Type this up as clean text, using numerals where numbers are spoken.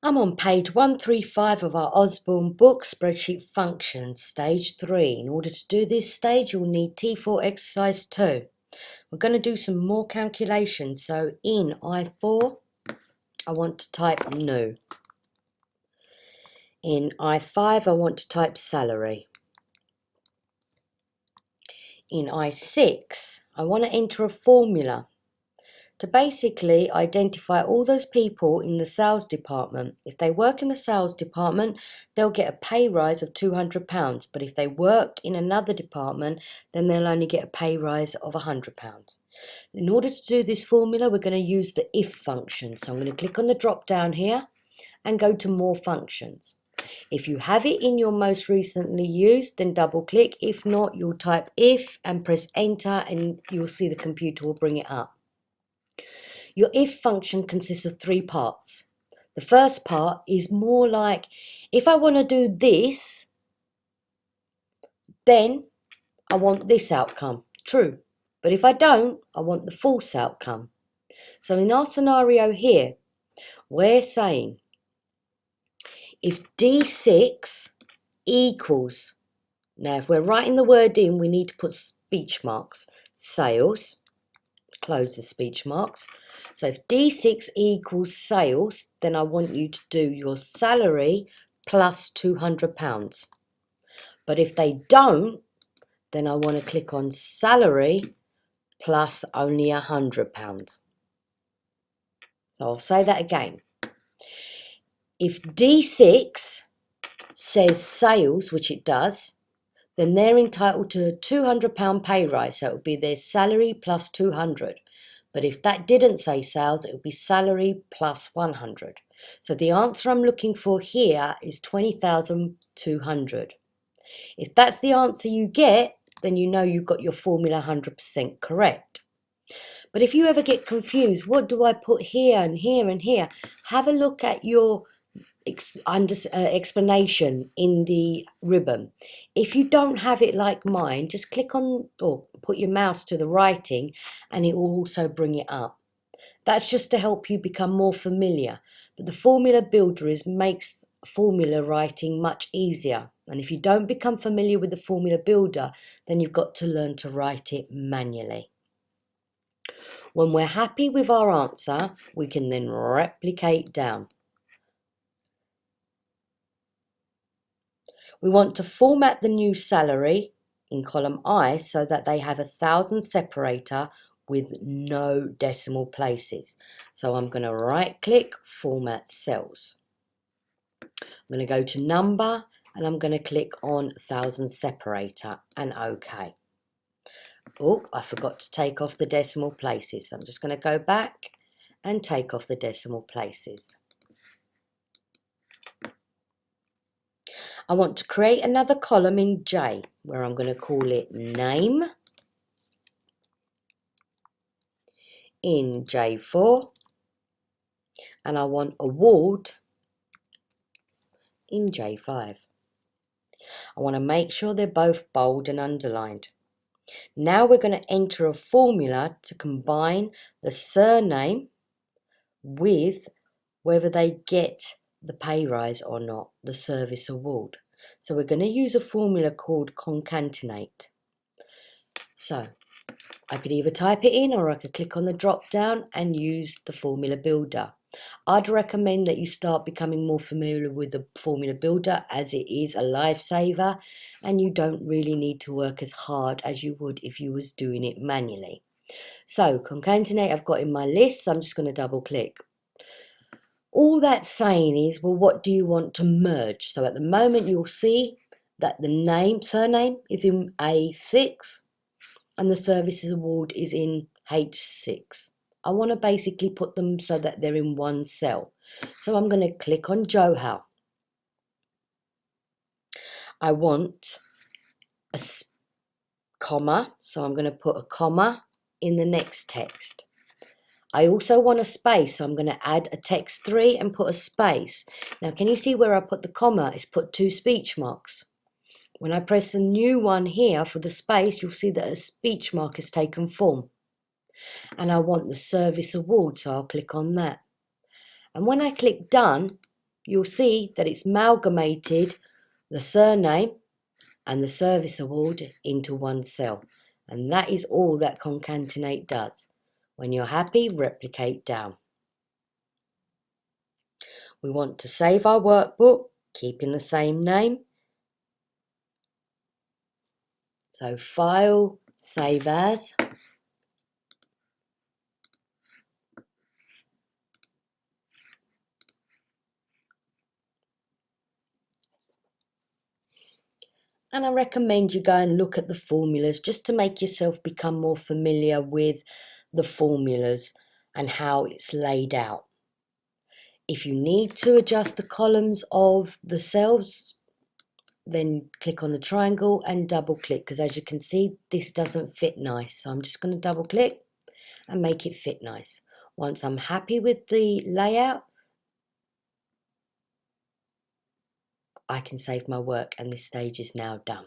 I'm on page 135 of our Osborne book, Spreadsheet Functions, Stage 3. In order to do this stage, you'll need T4 Exercise 2. We're going to do some more calculations. So in I4, I want to type new. In I5, I want to type salary. In I6, I want to enter a formula to basically identify all those people in the sales department. If they work in the sales department, they'll get a pay rise of £200. But if they work in another department, then they'll only get a pay rise of £100. In order to do this formula, we're going to use the if function. So I'm going to click on the drop down here and go to more functions. If you have it in your most recently used, then double click. If not, you'll type if and press enter and you'll see the computer will bring it up. Your if function consists of 3 parts. The first part is more like, if I want to do this, then I want this outcome, true. But if I don't, I want the false outcome. So in our scenario here, we're saying if D6 equals, now if we're writing the word in, we need to put speech marks, sales, close the speech marks. So if D6 equals sales, then I want you to do your salary plus £200. But if they don't, then I want to click on salary plus only £100. So I'll say that again. If D6 says sales, which it does, then they're entitled to a £200 pay rise. So it would be their salary plus 200. But if that didn't say sales, it would be salary plus 100. So the answer I'm looking for here is 20,200. If that's the answer you get, then you know you've got your formula 100% correct. But if you ever get confused, what do I put here and here and here? Have a look at your explanation in the ribbon. If you don't have it like mine, just click on or put your mouse to the writing and it will also bring it up. That's just to help you become more familiar. But the formula builder makes formula writing much easier. And if you don't become familiar with the formula builder, then you've got to learn to write it manually. When we're happy with our answer, we can then replicate down. We want to format the new salary in column I so that they have 1,000 separator with no decimal places. So I'm going to right click, format cells. I'm going to go to number and I'm going to click on 1,000 separator and OK. Oh, I forgot to take off the decimal places. So I'm just going to go back and take off the decimal places. I want to create another column in J where I'm going to call it name. In J4, and I want award in J5. I want to make sure they're both bold and underlined. Now we're going to enter a formula to combine the surname with whether they get the pay rise or not, the service award. So we're going to use a formula called concatenate. So I could either type it in or I could click on the drop down and use the formula builder. I'd recommend that you start becoming more familiar with the formula builder as it is a lifesaver and you don't really need to work as hard as you would if you was doing it manually. So concatenate I've got in my list, so I'm just going to double click. All that's saying is, well, what do you want to merge? So at the moment you'll see that the surname is in A6 and the services award is in H6. I want to basically put them so that they're in one cell. So I'm going to click on Johal. I want a comma, so I'm going to put a comma in the next text. I also want a space, so I'm going to add a text 3 and put a space. Now, can you see where I put the comma? It's put 2 speech marks. When I press a new one here for the space, you'll see that a speech mark has taken form. And I want the service award, so I'll click on that. And when I click done, you'll see that it's amalgamated the surname and the service award into one cell. And that is all that concatenate does. When you're happy, replicate down. We want to save our workbook, keeping the same name. So File, Save As. And I recommend you go and look at the formulas just to make yourself become more familiar with the formulas and how it's laid out. If you need to adjust the columns of the cells, then click on the triangle and double click, because as you can see, this doesn't fit nice. So I'm just going to double click and make it fit nice. Once I'm happy with the layout, I can save my work, and this stage is now done.